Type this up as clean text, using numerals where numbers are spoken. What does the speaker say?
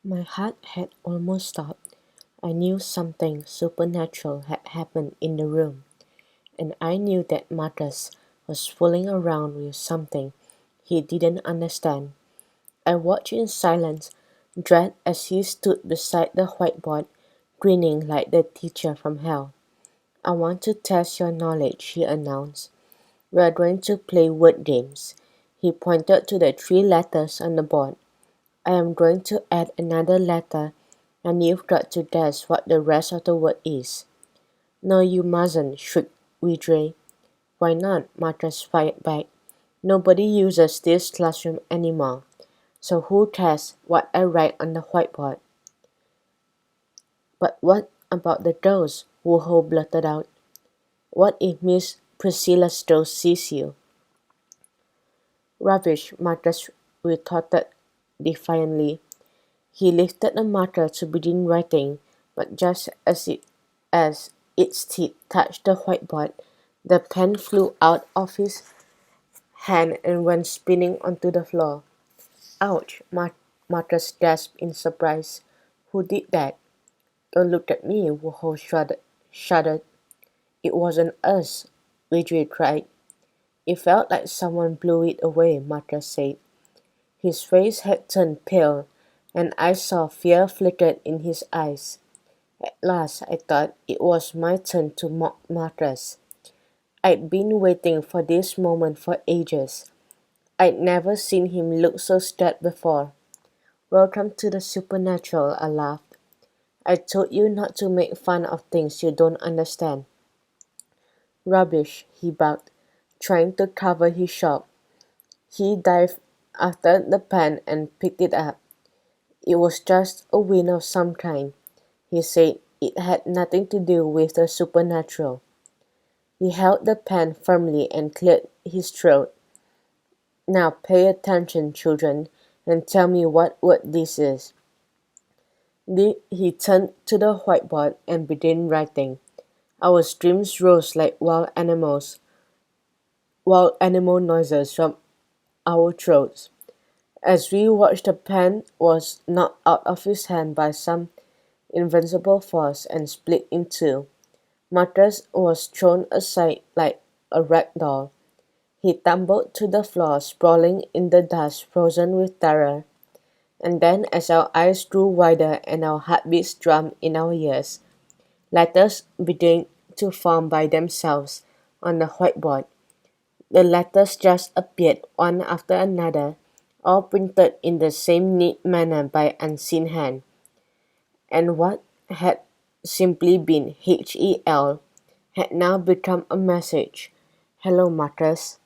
My heart had almost stopped. I knew something supernatural had happened in the room, and I knew that Marcus was fooling around with something he didn't understand. I watched in silence, dread as he stood beside the whiteboard, grinning like the teacher from hell. I want to test your knowledge, he announced. We are going to play word games. He pointed to the three letters on the board. I am going to add another letter, and you've got to guess what the rest of the word is. No, you mustn't, shrieked Vidre. Why not? Marcus fired back. Nobody uses this classroom anymore, so who cares what I write on the whiteboard? But what about the girls? Wu-Ho blurted out. What if Miss Priscilla Stowe sees you? Rubbish, Marcus retorted defiantly. He lifted a marker to begin writing, but just as its tip touched the whiteboard, the pen flew out of his hand and went spinning onto the floor. Ouch! Marcus gasped in surprise. Who did that? Don't look at me, Wu-Ho shuddered. It wasn't us, Vidri cried. It felt like someone blew it away, Marcus said. His face had turned pale, and I saw fear flickered in his eyes. At last I thought it was my turn to mock Marcus. I'd been waiting for this moment for ages. I'd never seen him look so scared before. Welcome to the supernatural, I laughed. I told you not to make fun of things you don't understand. Rubbish, he barked, trying to cover his shock. He dived after the pen and picked it up. It was just a wind of some kind, he said. It had nothing to do with the supernatural. He held the pen firmly and cleared his throat. Now pay attention, children, and tell me what word this is. He turned to the whiteboard and began writing. Our screams rose like wild animal noises from our throats. As we watched, the pen was knocked out of his hand by some invincible force and split in two. Marcus was thrown aside like a rag doll. He tumbled to the floor, sprawling in the dust, frozen with terror. And then, as our eyes grew wider and our heartbeats drummed in our ears, letters began to form by themselves on the whiteboard. The letters just appeared one after another, all printed in the same neat manner by unseen hand. And what had simply been HEL had now become a message. Hello, Marcus.